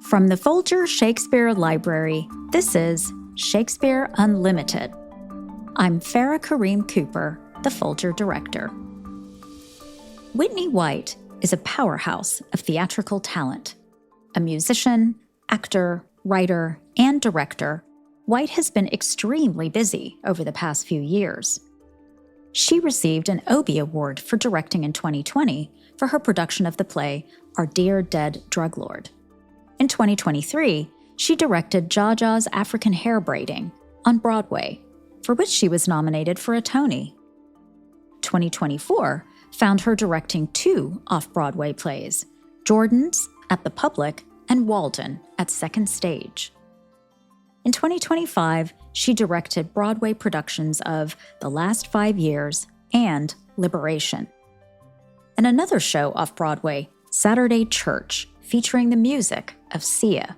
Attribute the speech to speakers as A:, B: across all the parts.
A: From the Folger Shakespeare Library, this is Shakespeare Unlimited. I'm Farah Kareem Cooper, the Folger director. Whitney White is a powerhouse of theatrical talent. A musician, actor, writer, and director, White has been extremely busy over the past few years. She received an Obie Award for directing in 2020 for her production of the play Our Dear Dead Drug Lord. In 2023, she directed Jaja's African Hair Braiding on Broadway, for which she was nominated for a Tony. 2024 found her directing two off-Broadway plays, Jordan's at the Public and Walden at Second Stage. In 2025, she directed Broadway productions of The Last 5 Years and Liberation. And another show off-Broadway, Saturday Church, featuring the music of Sia.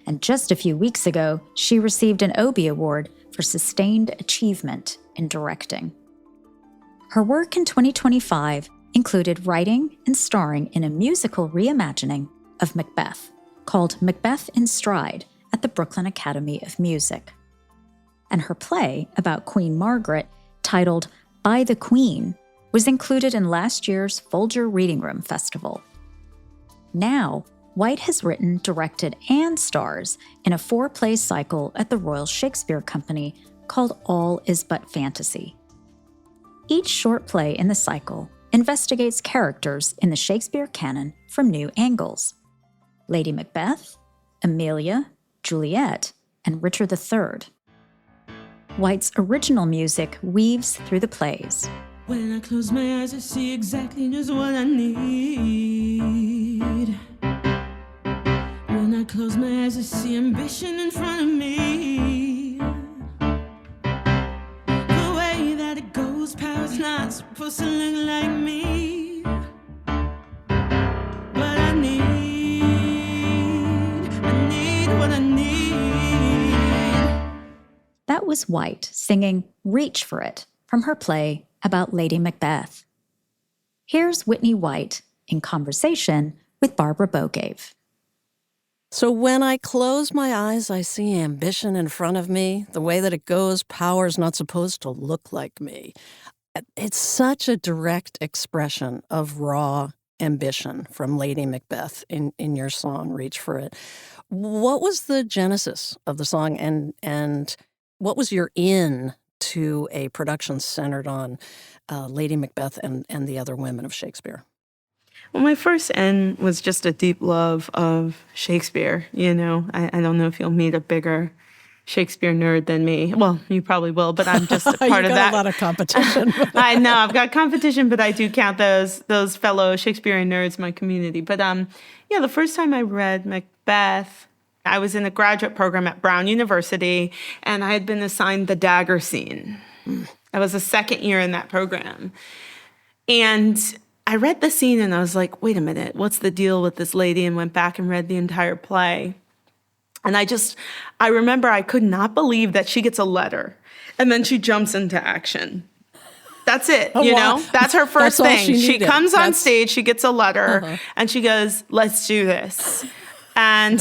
A: And just a few weeks ago, she received an Obie Award for Sustained Achievement in Directing. Her work in 2025 included writing and starring in a musical reimagining of Macbeth, called Macbeth in Stride at the Brooklyn Academy of Music. And her play about Queen Margaret, titled By the Queen, was included in last year's Folger Reading Room Festival. Now, White has written, directed, and stars in a 4-play cycle at the Royal Shakespeare Company called All Is But Fantasy. Each short play in the cycle investigates characters in the Shakespeare canon from new angles. Lady Macbeth, Emilia, Juliet, and Richard III. White's original music weaves through the plays.
B: When I close my eyes, I see exactly just what I need. When I close my eyes, I see ambition in front of me. The way that it goes, power's not supposed to look like me. But I need what I need.
A: That was White singing Reach for It from her play about Lady Macbeth. Here's Whitney White in conversation with Barbara Bogave.
C: So when I close my eyes, I see ambition in front of me. The way that it goes, power's not supposed to look like me. It's such a direct expression of raw ambition from Lady Macbeth in your song, Reach for It. What was the genesis of the song, and what was your in to a production centered on Lady Macbeth and the other women of Shakespeare?
B: Well, my first end was just a deep love of Shakespeare. You know, I don't know if you'll meet a bigger Shakespeare nerd than me. Well, you probably will, but I'm just a part of that.
C: You got a lot of competition.
B: I know, I've got competition, but I do count those fellow Shakespearean nerds in my community. But the first time I read Macbeth, I was in a graduate program at Brown University, and I had been assigned the dagger scene. I was the second year in that program. And I read the scene, and I was like, wait a minute, what's the deal with this lady? And went back and read the entire play. And I remember I could not believe that she gets a letter, and then she jumps into action. That's it, you know? That's her first thing. She comes on stage, she gets a letter, and she goes, let's do this. And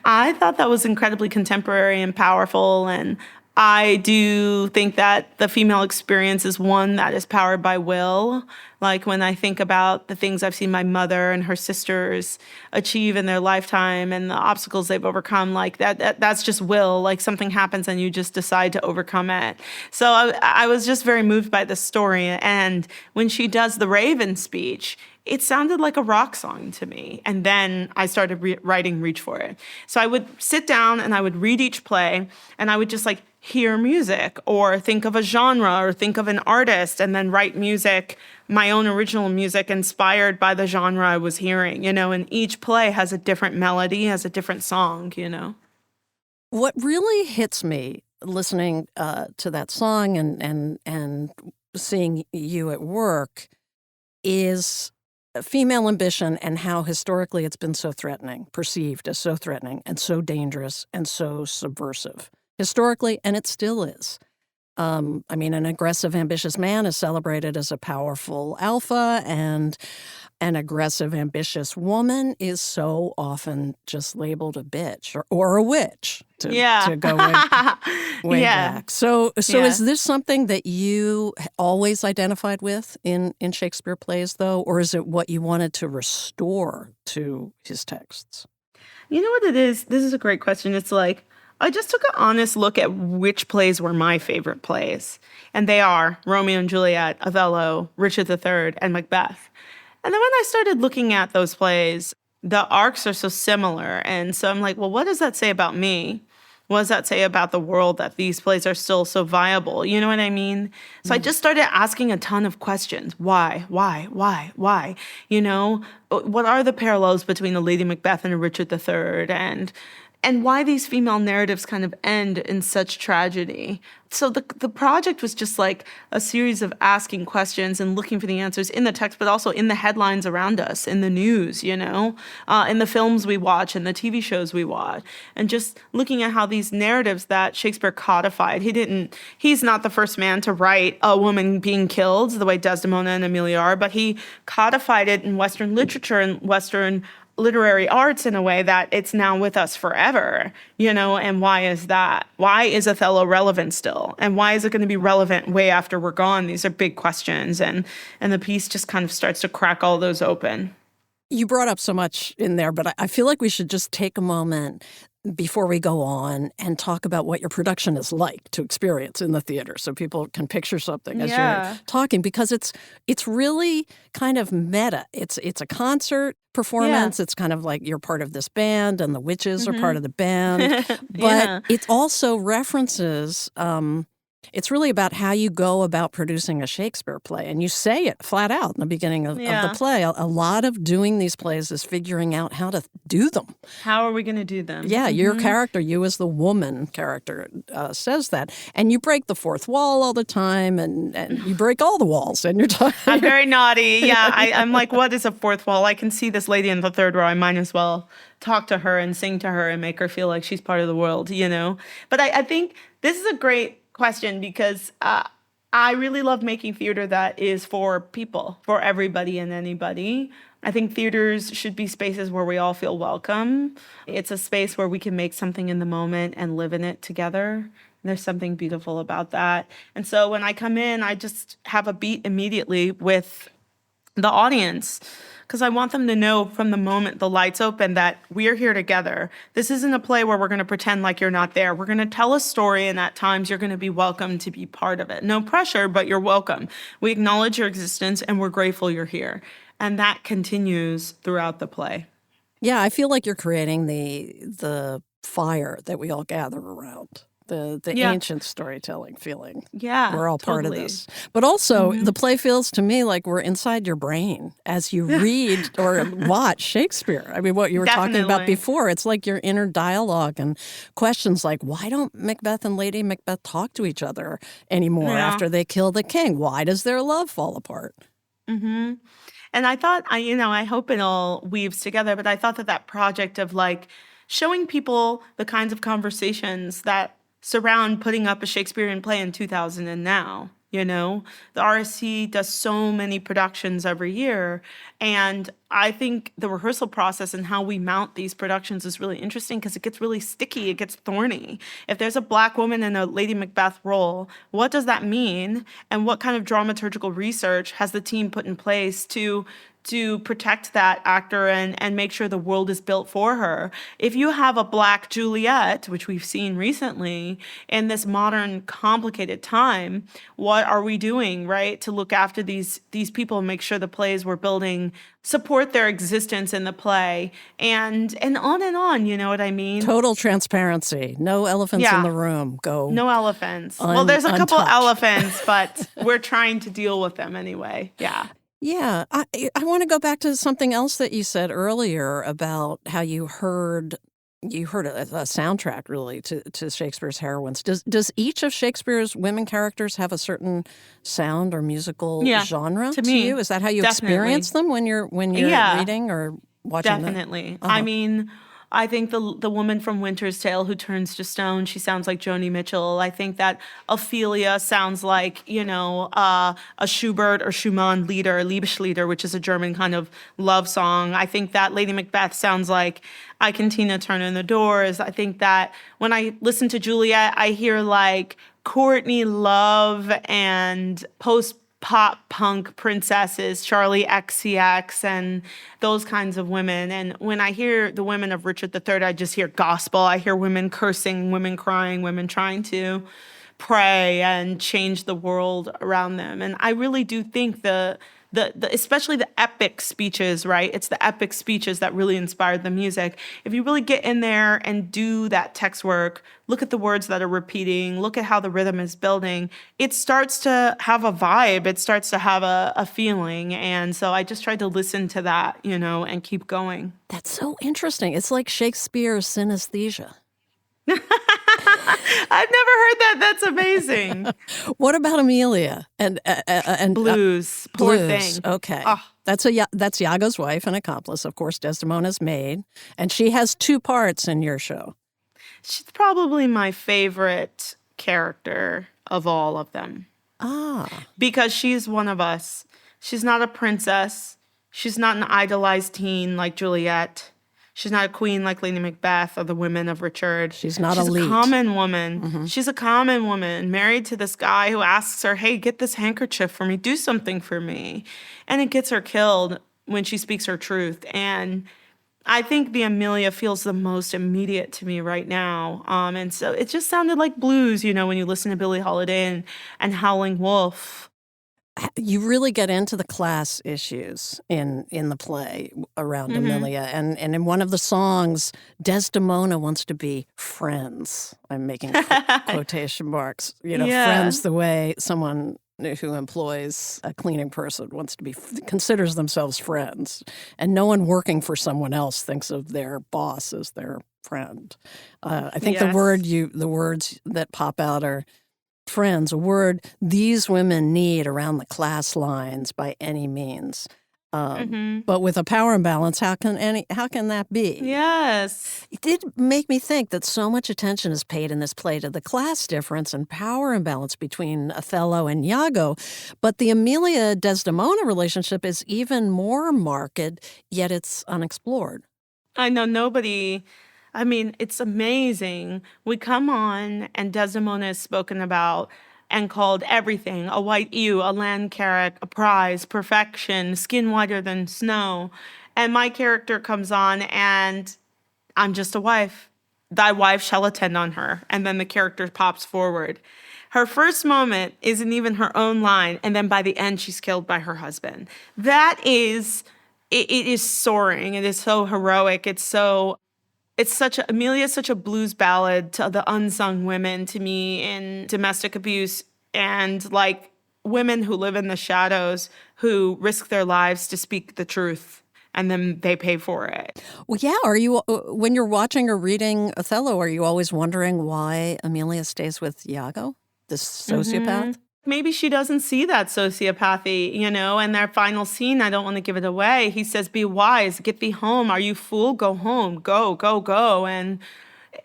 B: I thought that was incredibly contemporary and powerful. And I do think that the female experience is one that is powered by will. Like when I think about the things I've seen my mother and her sisters achieve in their lifetime and the obstacles they've overcome, like that's just will. Like something happens and you just decide to overcome it. So I was just very moved by the story. And when she does the Raven speech, it sounded like a rock song to me. And then I started writing Reach for It. So I would sit down and I would read each play, and I would just like hear music or think of a genre or think of an artist, and then write music, my own original music inspired by the genre I was hearing, you know, and each play has a different melody, has a different song, you know.
C: What really hits me listening to that song and seeing you at work is female ambition and how historically it's been so threatening, perceived as so threatening and so dangerous and so subversive. Historically, and it still is. An aggressive, ambitious man is celebrated as a powerful alpha, and an aggressive, ambitious woman is so often just labeled a bitch or a witch to go way
B: Yeah.
C: back. So
B: Yeah.
C: is this something that you always identified with in Shakespeare plays, though, or is it what you wanted to restore to his texts?
B: You know what it is? This is a great question. It's like, I just took an honest look at which plays were my favorite plays. And they are Romeo and Juliet, Othello, Richard III, and Macbeth. And then when I started looking at those plays, the arcs are so similar. And so I'm like, well, what does that say about me? What does that say about the world that these plays are still so viable? You know what I mean? So I just started asking a ton of questions. Why? You know, what are the parallels between the Lady Macbeth and a Richard III? And why these female narratives kind of end in such tragedy. So the project was just like a series of asking questions and looking for the answers in the text, but also in the headlines around us, in the news, you know, in the films we watch and the TV shows we watch, and just looking at how these narratives that Shakespeare codified, he's not the first man to write a woman being killed the way Desdemona and Emilia are, but he codified it in Western literature and Western literary arts in a way that it's now with us forever, you know, and why is that? Why is Othello relevant still? And why is it going to be relevant way after we're gone? These are big questions, and the piece just kind of starts to crack all those open.
C: You brought up so much in there, but I feel like we should just take a moment before we go on and talk about what your production is like to experience in the theater so people can picture something as you're talking, because it's really kind of meta. It's a concert performance. It's kind of like you're part of this band and the witches are part of the band. But it also references it's really about how you go about producing a Shakespeare play. And you say it flat out in the beginning of the play. A lot of doing these plays is figuring out how to do them.
B: How are we going to do them?
C: Yeah, your character, you as the woman character, says that. And you break the fourth wall all the time, and you break all the walls. And you're talking.
B: I'm very naughty. Yeah, I'm like, what is a fourth wall? I can see this lady in the third row. I might as well talk to her and sing to her and make her feel like she's part of the world, you know? But I think this is a great question, because I really love making theater that is for people, for everybody and anybody. I think theaters should be spaces where we all feel welcome. It's a space where we can make something in the moment and live in it together. And there's something beautiful about that. And so when I come in, I just have a beat immediately with the audience, because I want them to know from the moment the lights open that we're here together. This isn't a play where we're going to pretend like you're not there. We're going to tell a story, and at times you're going to be welcome to be part of it. No pressure, but you're welcome. We acknowledge your existence, and we're grateful you're here. And that continues throughout the play.
C: Yeah, I feel like you're creating the fire that we all gather around. The ancient storytelling feeling.
B: Yeah,
C: we're all part of this. But also, the play feels to me like we're inside your brain as you read or watch Shakespeare. I mean, what you were talking about before, it's like your inner dialogue and questions like, why don't Macbeth and Lady Macbeth talk to each other anymore after they kill the king? Why does their love fall apart?
B: Mm-hmm. And I thought, I hope it all weaves together, but I thought that project of like showing people the kinds of conversations that surround putting up a Shakespearean play in 2000 and now, you know? The RSC does so many productions every year, and I think the rehearsal process and how we mount these productions is really interesting because it gets really sticky, it gets thorny. If there's a Black woman in a Lady Macbeth role, what does that mean? And what kind of dramaturgical research has the team put in place to protect that actor and make sure the world is built for her? If you have a Black Juliet, which we've seen recently, in this modern, complicated time, what are we doing, right, to look after these people and make sure the plays we're building support their existence in the play, and on, you know what I mean?
C: Total transparency. No elephants in the room. No
B: elephants. Well, there's a couple elephants, but we're trying to deal with them anyway. Yeah.
C: Yeah, I want to go back to something else that you said earlier about how you heard a soundtrack really to Shakespeare's heroines. Does each of Shakespeare's women characters have a certain sound or musical genre to you? Is that how you experience them when you're reading or watching them?
B: Definitely. I mean, I think the woman from Winter's Tale who turns to stone, she sounds like Joni Mitchell. I think that Ophelia sounds like, a Schubert or Schumann lieder, Liebeslieder, which is a German kind of love song. I think that Lady Macbeth sounds like I Can Tina Turner in the Doors. I think that when I listen to Juliet, I hear like Courtney Love and post-pop punk princesses, Charlie XCX, and those kinds of women. And when I hear the women of Richard III, I just hear gospel. I hear women cursing, women crying, women trying to pray and change the world around them. And I really do think the especially the epic speeches, right? It's the epic speeches that really inspired the music. If you really get in there and do that text work, look at the words that are repeating, look at how the rhythm is building, it starts to have a vibe. It starts to have a feeling. And so I just tried to listen to that, and keep going.
C: That's so interesting. It's like Shakespeare's synesthesia.
B: I've never heard that. That's amazing.
C: What about Emilia and
B: blues? Poor thing.
C: Okay,
B: Oh.
C: that's Iago's wife and accomplice, of course, Desdemona's maid, and she has two parts in your show.
B: She's probably my favorite character of all of them. Because she's one of us. She's not a princess. She's not an idolized teen like Juliet. She's not a queen like Lady Macbeth or the women of Richard.
C: She's not
B: elite. She's a common woman.
C: Mm-hmm.
B: She's a common woman married to this guy who asks her, hey, get this handkerchief for me. Do something for me. And it gets her killed when she speaks her truth. And I think the Emilia feels the most immediate to me right now. And so it just sounded like blues, when you listen to Billie Holiday and Howling Wolf.
C: You really get into the class issues in the play around Emilia. And in one of the songs, Desdemona wants to be friends. I'm making quotation marks. Friends the way someone who employs a cleaning person considers themselves friends. And no one working for someone else thinks of their boss as their friend. I think the words that pop out are friends, a word these women need around the class lines by any means. But with a power imbalance, how can that be?
B: Yes.
C: It did make me think that so much attention is paid in this play to the class difference and power imbalance between Othello and Iago, but the Emilia-Desdemona relationship is even more marked, yet it's unexplored.
B: I know it's amazing. We come on and Desdemona is spoken about and called everything, a white ewe, a land carrot, a prize, perfection, skin whiter than snow. And my character comes on and I'm just a wife. Thy wife shall attend on her. And then the character pops forward. Her first moment isn't even her own line. And then by the end, she's killed by her husband. It is soaring. It is so heroic. Emilia's such a blues ballad to the unsung women to me in domestic abuse and like women who live in the shadows who risk their lives to speak the truth and then they pay for it.
C: Well, yeah. Are you, when you're watching or reading Othello, are you always wondering why Emilia stays with Iago, this sociopath?
B: Maybe she doesn't see that sociopathy, and their final scene, I don't want to give it away. He says, be wise, get thee home. Are you fool? Go home. Go, go, go. And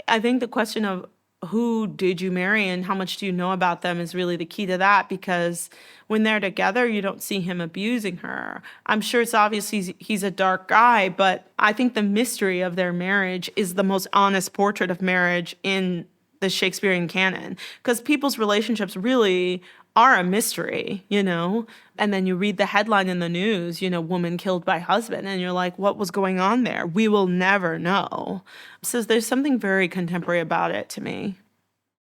B: I think the question of who did you marry and how much do you know about them is really the key to that, because when they're together, you don't see him abusing her. I'm sure it's obvious he's a dark guy, but I think the mystery of their marriage is the most honest portrait of marriage in the Shakespearean canon, because people's relationships really are a mystery, and then you read the headline in the news, woman killed by husband, and you're like, what was going on there? We will never know. So there's something very contemporary about it to me.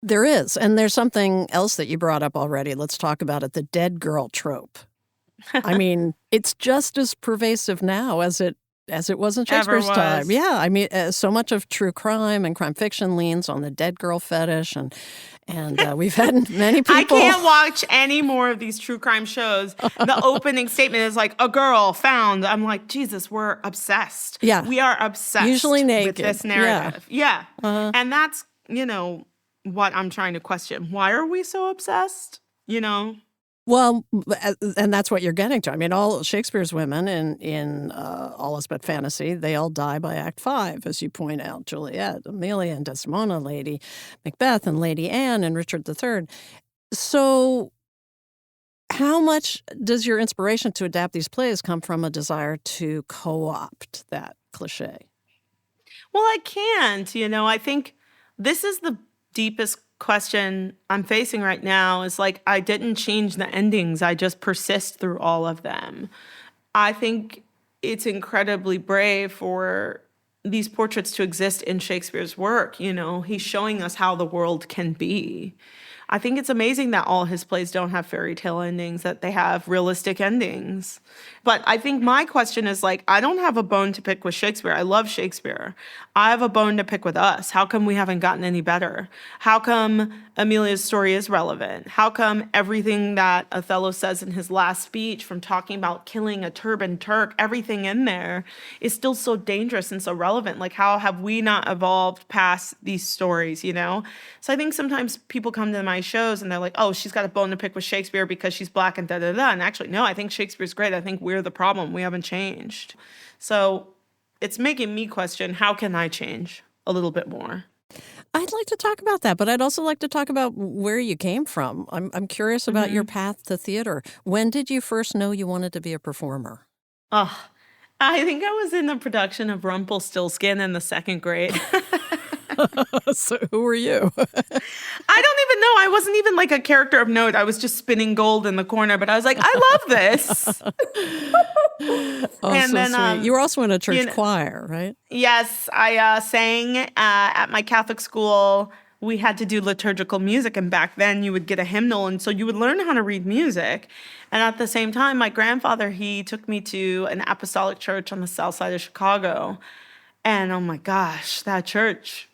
C: There is, and there's something else that you brought up already. Let's talk about it, the dead girl trope. I mean, it's just as pervasive now as it was in Shakespeare's time. Yeah, so much of true crime and crime fiction leans on the dead girl fetish, and we've had many people.
B: I can't watch any more of these true crime shows. The opening statement is like, a girl found. I'm like, Jesus, we're obsessed.
C: Yeah.
B: We are obsessed
C: usually naked.
B: With this narrative. Yeah. And that's, what I'm trying to question. Why are we so obsessed?
C: Well, and that's what you're getting to. I mean, all Shakespeare's women in All Is But Fantasy, they all die by Act 5, as you point out. Juliet, Emilia, and Desdemona, Lady Macbeth, and Lady Anne, and Richard III. So how much does your inspiration to adapt these plays come from a desire to co-opt that cliche?
B: Well, I can't. I think this is the deepest question I'm facing right now is like, I didn't change the endings. I just persist through all of them. I think it's incredibly brave for these portraits to exist in Shakespeare's work. He's showing us how the world can be. I think it's amazing that all his plays don't have fairy tale endings, that they have realistic endings. But I think my question is like, I don't have a bone to pick with Shakespeare. I love Shakespeare. I have a bone to pick with us. How come we haven't gotten any better? How come Emilia's story is relevant? How come everything that Othello says in his last speech, from talking about killing a turbaned Turk, everything in there is still so dangerous and so relevant? Like, how have we not evolved past these stories, So I think sometimes people come to my shows and they're like, oh, she's got a bone to pick with Shakespeare because she's Black and da-da-da. And actually, no, I think Shakespeare's great. I think we're the problem. We haven't changed. So it's making me question, how can I change a little bit more?
C: I'd like to talk about that, but I'd also like to talk about where you came from. I'm curious about your path to theater. When did you first know you wanted to be a performer?
B: Oh, I think I was in the production of Rumpelstiltskin in the second grade.
C: So who were you?
B: I don't even know. I wasn't even like a character of note. I was just spinning gold in the corner, but I was like, I love this.
C: And so then sweet. You were also in a church choir, right?
B: Yes, I sang at my Catholic school. We had to do liturgical music, and back then you would get a hymnal, and so you would learn how to read music. And at the same time, my grandfather, he took me to an apostolic church on the south side of Chicago. And oh my gosh, that church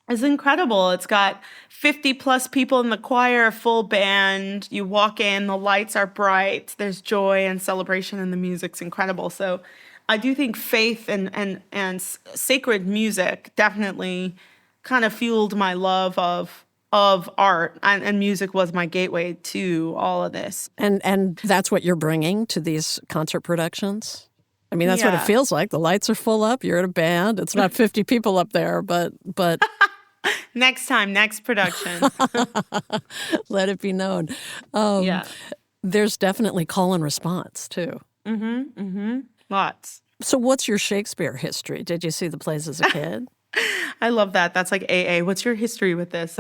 B: is incredible. It's got 50 plus people in the choir, full band. You walk in, the lights are bright. There's joy and celebration, and the music's incredible. So I do think faith and sacred music definitely kind of fueled my love of art, and music was my gateway to all of this.
C: And that's what you're bringing to these concert productions? I mean, that's what it feels like. The lights are full up. You're in a band. It's not 50 people up there, but
B: next time, next production.
C: Let it be known. There's definitely call and response, too.
B: Lots.
C: So what's your Shakespeare history? Did you see the plays as a kid?
B: I love that. That's like AA. What's your history with this?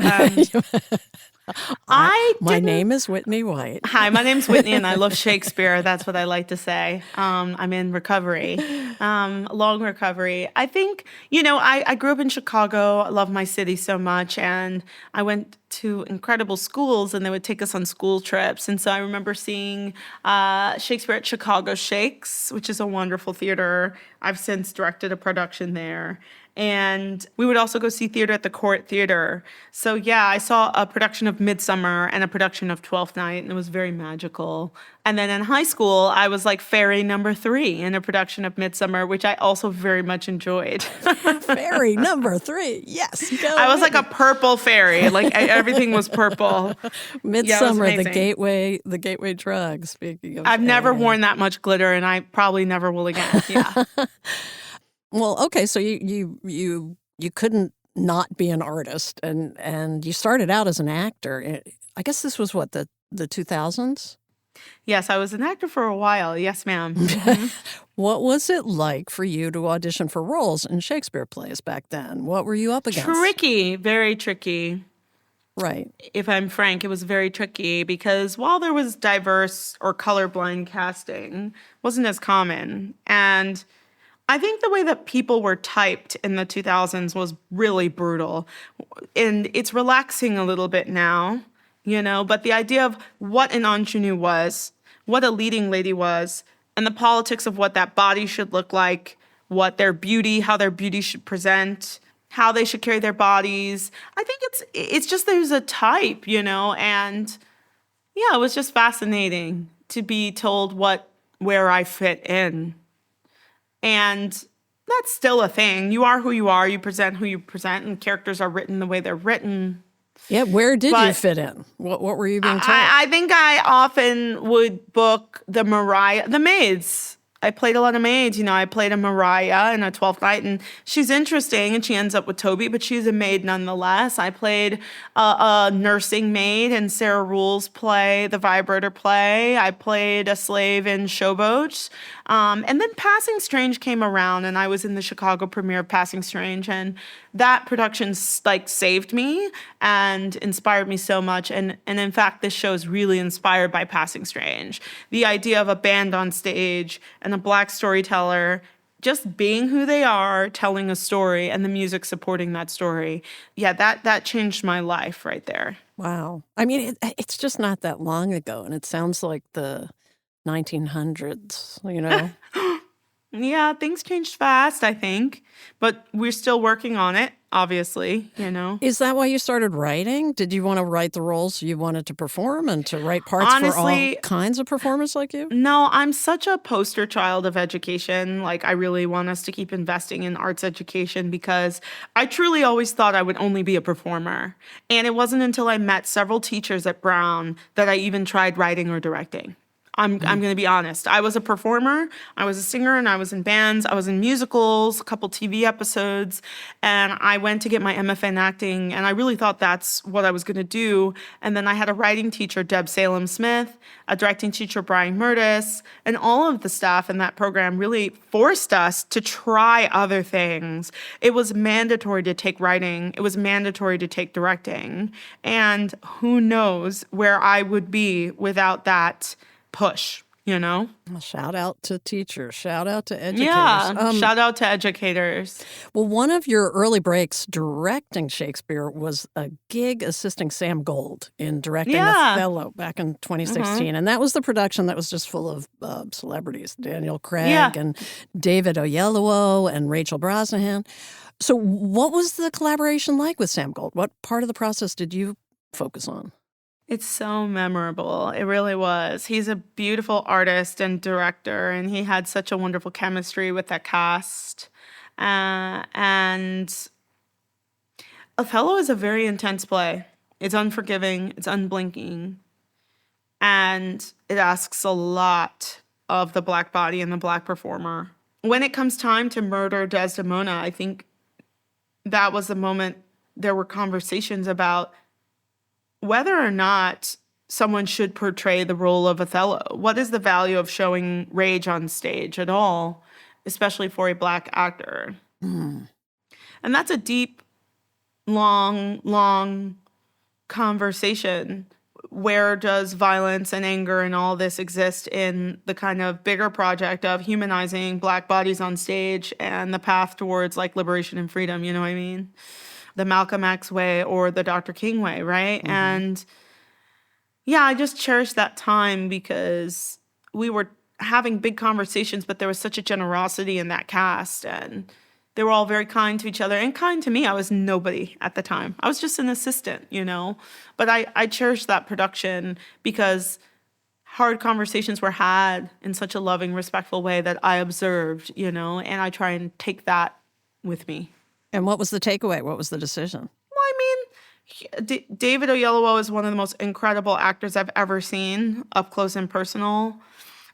C: My name is Whitney White.
B: Hi, my name's Whitney, and I love Shakespeare. That's what I like to say. I'm in recovery, long recovery. I think, I grew up in Chicago. I love my city so much, and I went to incredible schools, and they would take us on school trips. And so I remember seeing Shakespeare at Chicago Shakes, which is a wonderful theater. I've since directed a production there. And we would also go see theater at the Court Theater. So yeah, I saw a production of Midsummer and a production of Twelfth Night, and it was very magical. And then in high school, I was like fairy number 3 in a production of Midsummer, which I also very much enjoyed.
C: Fairy number 3, yes.
B: I was like a purple fairy, like everything was purple.
C: Midsummer, the gateway drug. Speaking of,
B: I've never worn that much glitter, and I probably never will again. Yeah.
C: Well, okay, so you couldn't not be an artist, and you started out as an actor. I guess this was what, the 2000s?
B: Yes, I was an actor for a while. Yes, ma'am.
C: What was it like for you to audition for roles in Shakespeare plays back then? What were you up against?
B: Tricky, very tricky.
C: Right.
B: If I'm frank, it was very tricky because while there was diverse or colorblind casting, it wasn't as common. And I think the way that people were typed in the 2000s was really brutal. And it's relaxing a little bit now, but the idea of what an ingenue was, what a leading lady was, and the politics of what that body should look like, what their beauty, how their beauty should present, how they should carry their bodies. I think it's just there's a type, and yeah, it was just fascinating to be told where I fit in. And that's still a thing. You are who you are. You present who you present, and characters are written the way they're written.
C: Yeah, where did you
B: But
C: fit in? What were you being told?
B: I think I often would book the maids. I played a lot of maids. I played a Mariah in a 12th Night, and she's interesting, and she ends up with Toby, but she's a maid nonetheless. I played a nursing maid in Sarah Ruhl's play, The Vibrator play. I played a slave in Showboat. And then Passing Strange came around, and I was in the Chicago premiere of Passing Strange, and that production saved me and inspired me so much. And in fact, this show is really inspired by Passing Strange. The idea of a band on stage and a Black storyteller just being who they are, telling a story, and the music supporting that story. Yeah, that changed my life right there.
C: Wow. I mean, it's just not that long ago, and it sounds like the 1900s,
B: Yeah, things changed fast, I think, but we're still working on it, obviously,
C: Is that why you started writing? Did you want to write the roles you wanted to perform and to write parts
B: Honestly,
C: for all kinds of performers like you?
B: No, I'm such a poster child of education. I really want us to keep investing in arts education because I truly always thought I would only be a performer. And it wasn't until I met several teachers at Brown that I even tried writing or directing. I'm going to be honest. I was a performer, I was a singer, and I was in bands. I was in musicals, a couple TV episodes, and I went to get my MFA in acting, and I really thought that's what I was going to do. And then I had a writing teacher, Deb Salem-Smith, a directing teacher, Brian Murtis, and all of the staff in that program really forced us to try other things. It was mandatory to take writing. It was mandatory to take directing. And who knows where I would be without that push,
C: Well, shout out to teachers. Shout out to educators.
B: Yeah, shout out to educators.
C: Well, one of your early breaks directing Shakespeare was a gig assisting Sam Gold in directing Othello back in 2016. And that was the production that was just full of celebrities, Daniel Craig and David Oyelowo and Rachel Brosnahan. So what was the collaboration like with Sam Gold? What part of the process did you focus on?
B: It's so memorable. It really was. He's a beautiful artist and director, and he had such a wonderful chemistry with that cast. And Othello is a very intense play. It's unforgiving, it's unblinking, and it asks a lot of the Black body and the Black performer. When it comes time to murder Desdemona, I think that was the moment there were conversations about whether or not someone should portray the role of Othello. What is the value of showing rage on stage at all, especially for a Black actor? And that's a deep, long conversation. Where does violence and anger and all this exist in the kind of bigger project of humanizing Black bodies on stage and the path towards liberation and freedom, you know what I mean? The Malcolm X way or the Dr. King way, right? And yeah, I just cherish that time because we were having big conversations, but there was such a generosity in that cast, and they were all very kind to each other and kind to me. I was nobody at the time. I was just an assistant, But I cherish that production because hard conversations were had in such a loving, respectful way that I observed, and I try and take that with me.
C: And what was the takeaway? What was the decision?
B: Well, David Oyelowo is one of the most incredible actors I've ever seen, up close and personal.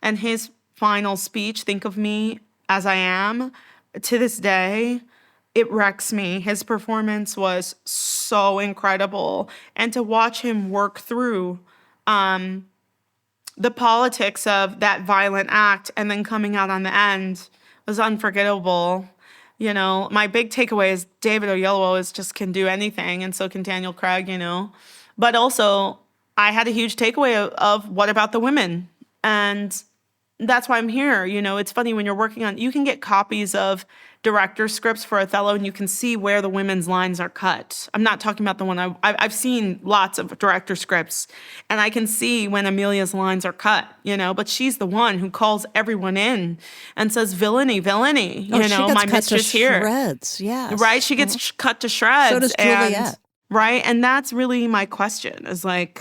B: And his final speech, "Think of me as I am," to this day, it wrecks me. His performance was so incredible. And to watch him work through the politics of that violent act and then coming out on the end was unforgettable. My big takeaway is David Oyelowo just can do anything, and so can Daniel Craig, But also, I had a huge takeaway of what about the women? And that's why I'm here. It's funny when you're working on, you can get copies of director scripts for Othello and you can see where the women's lines are cut. I'm not talking about the one I've seen lots of director scripts and I can see when Emilia's lines are cut, but she's the one who calls everyone in and says, villainy, villainy,
C: she gets
B: my
C: cut
B: mistress
C: to
B: here.
C: Shreds, yes.
B: Right? She gets cut to shreds.
C: So does Juliet.
B: And, right? And that's really my question is why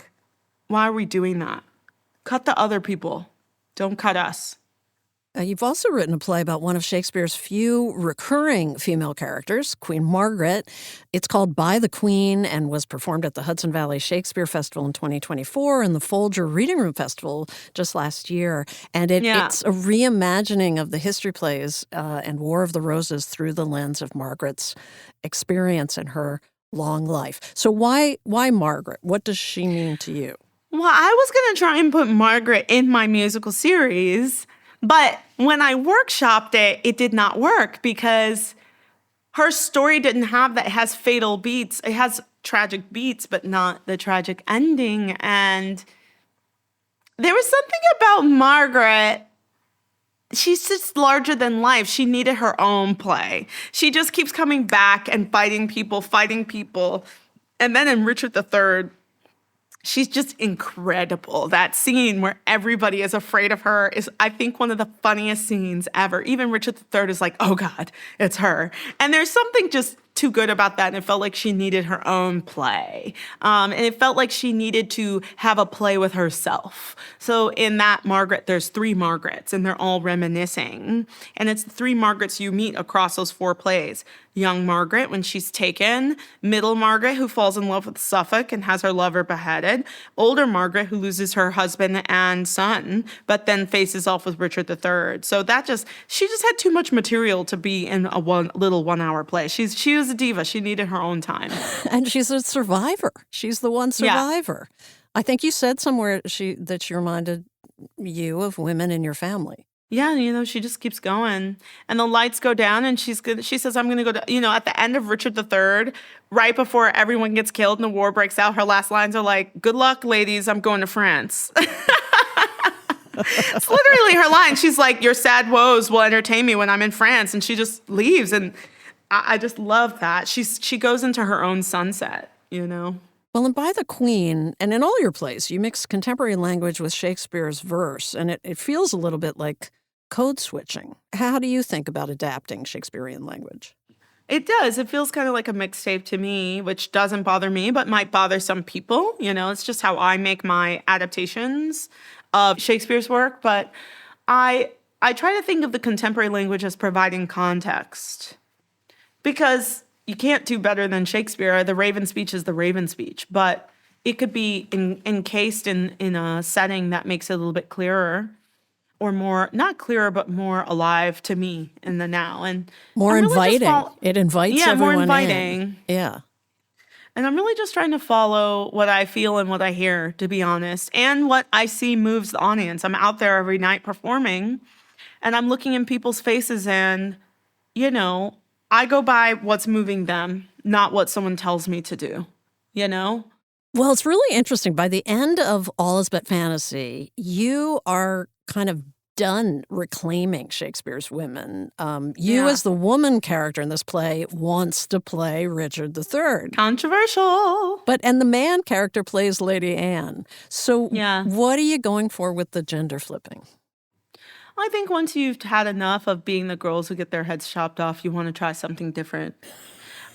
B: are we doing that? Cut the other people. Don't cut us.
C: You've also written a play about one of Shakespeare's few recurring female characters, Queen Margaret. It's called By the Queen and was performed at the Hudson Valley Shakespeare Festival in 2024 and the Folger Reading Room Festival just last year. And it's a reimagining of the history plays and War of the Roses through the lens of Margaret's experience and her long life. So why Margaret? What does she mean to you?
B: Well, I was going to try and put Margaret in my musical series, but when I workshopped it, it did not work because her story didn't have that. It has fatal beats. It has tragic beats, but not the tragic ending. And there was something about Margaret. She's just larger than life. She needed her own play. She just keeps coming back and fighting people. And then in Richard III, she's just incredible. That scene where everybody is afraid of her is, I think, one of the funniest scenes ever. Even Richard III is like, oh God, it's her. And there's something just too good about that. And it felt like she needed her own play. And it felt like she needed to have a play with herself. So in that Margaret, there's 3 Margarets, and they're all reminiscing. And it's the 3 Margarets you meet across those 4 plays. Young Margaret, when she's taken. Middle Margaret, who falls in love with Suffolk and has her lover beheaded. Older Margaret, who loses her husband and son, but then faces off with Richard III. So she just had too much material to be in a little 1-hour play. She was a diva. She needed her own time.
C: And she's a survivor. She's the one survivor. Yeah. I think you said somewhere that she reminded you of women in your family.
B: Yeah, she just keeps going. And the lights go down and she says, I'm going to go to, at the end of Richard III, right before everyone gets killed and the war breaks out, her last lines are like, good luck, ladies, I'm going to France. It's literally her line. She's like, your sad woes will entertain me when I'm in France. And she just leaves. And I just love that. She goes into her own sunset,
C: Well, and By the Queen, and in all your plays, you mix contemporary language with Shakespeare's verse, and it feels a little bit like code switching. How do you think about adapting Shakespearean language?
B: It does. It feels kind of like a mixtape to me, which doesn't bother me, but might bother some people. It's just how I make my adaptations of Shakespeare's work. But I try to think of the contemporary language as providing context, because you can't do better than Shakespeare. The Raven speech is the Raven speech, but it could be encased in a setting that makes it a little bit clearer, or more, not clearer, but more alive to me in the now. And
C: more inviting. It invites everyone
B: more inviting.
C: In. Yeah.
B: And I'm really just trying to follow what I feel and what I hear, to be honest, and what I see moves the audience. I'm out there every night performing, and I'm looking in people's faces, and, I go by what's moving them, not what someone tells me to do,
C: Well, it's really interesting. By the end of All Is But Fantasy, you are kind of done reclaiming Shakespeare's women. As the woman character in this play, wants to play Richard III.
B: Controversial.
C: And the man character plays Lady Anne. So what are you going for with the gender flipping?
B: I think once you've had enough of being the girls who get their heads chopped off, you want to try something different.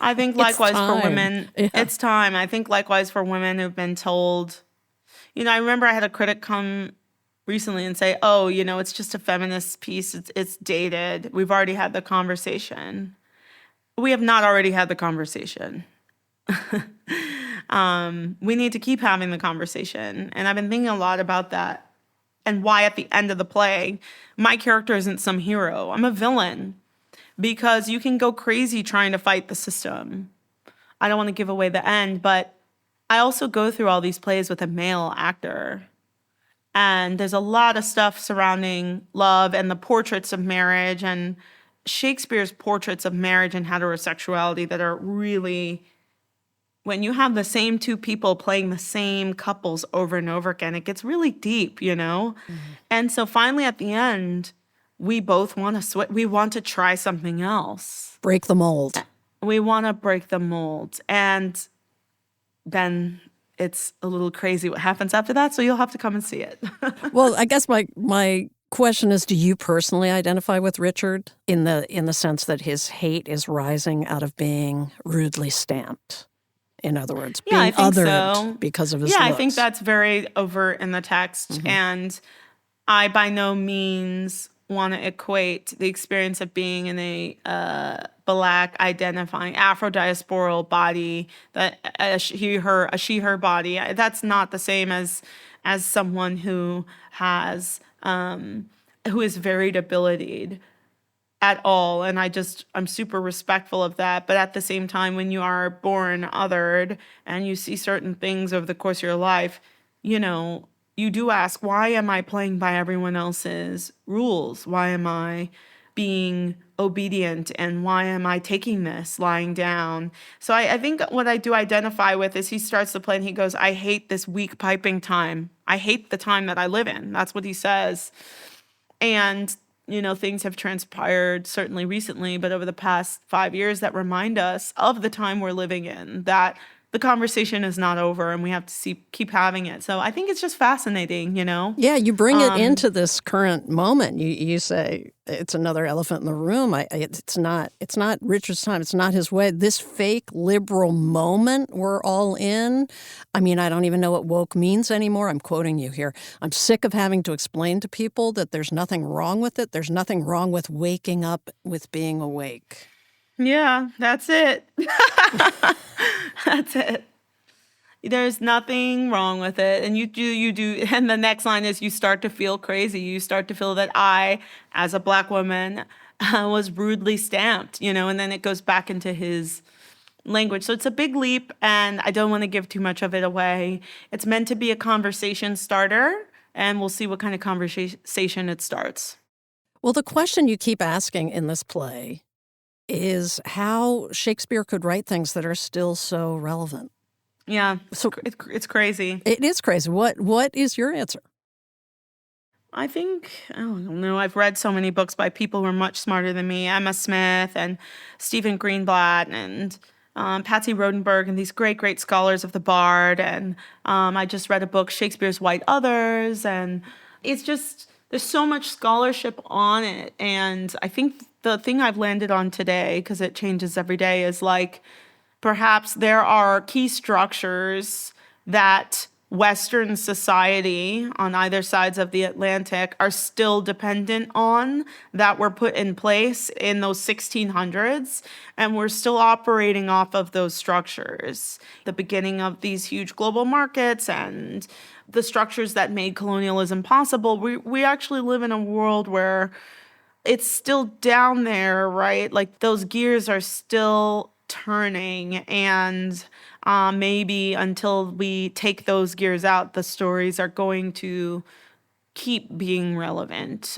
B: I think likewise for women, it's time. I think likewise for women who've been told, I remember I had a critic come recently and say, oh, it's just a feminist piece. It's dated. We've already had the conversation. We have not already had the conversation. We need to keep having the conversation. And I've been thinking a lot about that. And why at the end of the play, my character isn't some hero. I'm a villain, because you can go crazy trying to fight the system. I don't want to give away the end, but I also go through all these plays with a male actor. And there's a lot of stuff surrounding love and the portraits of marriage and Shakespeare's portraits of marriage and heterosexuality that are really, when you have the same 2 people playing the same couples over and over again, it gets really deep, Mm-hmm. And so finally at the end, we both want to we want to try something else.
C: Break the mold.
B: We want to break the mold. And then it's a little crazy what happens after that, so you'll have to come and see it.
C: Well, I guess my question is, do you personally identify with Richard in the sense that his hate is rising out of being rudely stamped? In other words, being othered because of his looks.
B: I think that's very overt in the text. Mm-hmm. And I by no means want to equate the experience of being in a Black identifying Afro-diasporal body, that a she/her body. That's not the same as someone who is very debilitated at all. And I'm super respectful of that. But at the same time, when you are born othered and you see certain things over the course of your life, you do ask, why am I playing by everyone else's rules? Why am I being obedient? And why am I taking this lying down? So I think what I do identify with is he starts to play and he goes, I hate this weak piping time. I hate the time that I live in. That's what he says. And things have transpired certainly recently, but over the past 5 years that remind us of the time we're living in, that the conversation is not over and we have to keep having it. So I think it's just fascinating,
C: Yeah, you bring it into this current moment. You say it's another elephant in the room. It's not Richard's time. It's not his way. This fake liberal moment we're all in. I mean, I don't even know what woke means anymore. I'm quoting you here. I'm sick of having to explain to people that there's nothing wrong with it. There's nothing wrong with waking up with being awake.
B: Yeah, that's it. That's it. There's nothing wrong with it. And you do. And the next line is you start to feel crazy. You start to feel that I, as a Black woman, was rudely stamped, and then it goes back into his language. So it's a big leap, and I don't want to give too much of it away. It's meant to be a conversation starter, and we'll see what kind of conversation it starts.
C: Well, the question you keep asking in this play is how Shakespeare could write things that are still so relevant.
B: Yeah, so it's crazy.
C: It is crazy. What is your answer?
B: I don't know. I've read so many books by people who are much smarter than me. Emma Smith and Stephen Greenblatt and Patsy Rodenberg and these great, great scholars of the Bard. And I just read a book, Shakespeare's White Others. And it's just, there's so much scholarship on it. And I think the thing I've landed on today, because it changes every day, is perhaps there are key structures that Western society on either sides of the Atlantic are still dependent on, that were put in place in those 1600s, and we're still operating off of those structures. The beginning of these huge global markets and the structures that made colonialism possible, we actually live in a world where it's still down there, right? Those gears are still turning, and maybe until we take those gears out, the stories are going to keep being relevant.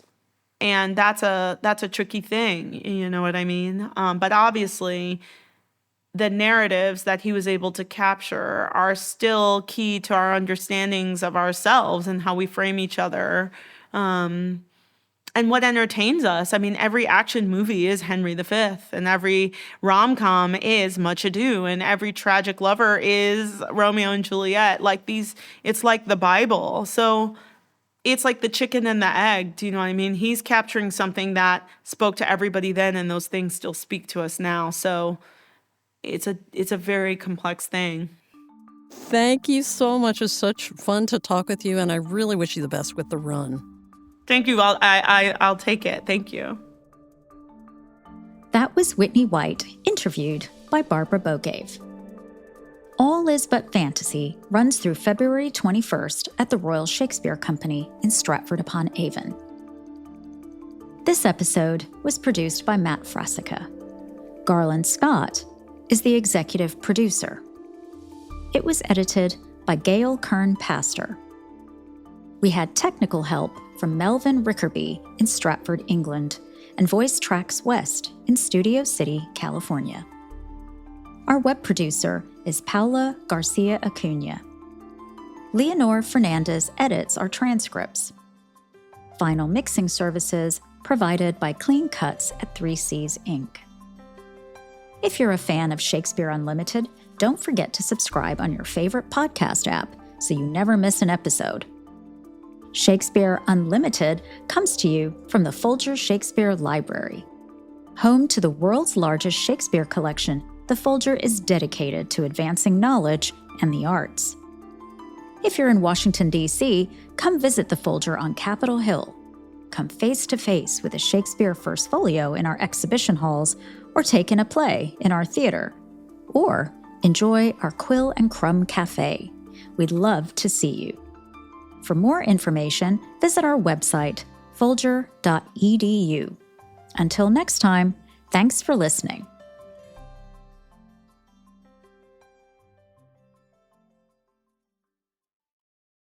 B: And that's a tricky thing, you know what I mean? But obviously, the narratives that he was able to capture are still key to our understandings of ourselves and how we frame each other. And what entertains us. I mean, every action movie is Henry V, and every rom-com is Much Ado, and every tragic lover is Romeo and Juliet. It's like the Bible. So it's like the chicken and the egg. Do you know what I mean? He's capturing something that spoke to everybody then, and those things still speak to us now. So it's a very complex thing.
C: Thank you so much. It's such fun to talk with you, and I really wish you the best with the run.
B: Thank you. I'll take it. Thank you.
A: That was Whitney White, interviewed by Barbara Bogave. All Is But Fantasy runs through February 21st at the Royal Shakespeare Company in Stratford-upon-Avon. This episode was produced by Matt Frasica. Garland Scott is the executive producer. It was edited by Gail Kern-Pastor. We had technical help from Melvin Rickerby in Stratford, England, and Voice Tracks West in Studio City, California. Our web producer is Paula Garcia Acuna. Leonor Fernandez edits our transcripts. Final mixing services provided by Clean Cuts at 3Cs Inc. If you're a fan of Shakespeare Unlimited, don't forget to subscribe on your favorite podcast app so you never miss an episode. Shakespeare Unlimited comes to you from the Folger Shakespeare Library. Home to the world's largest Shakespeare collection, the Folger is dedicated to advancing knowledge and the arts. If you're in Washington, D.C., come visit the Folger on Capitol Hill. come face to face with a Shakespeare First Folio in our exhibition halls, or take in a play in our theater, or enjoy our Quill and Crumb Cafe. We'd love to see you. For more information, visit our website, folger.edu. Until next time, thanks for listening.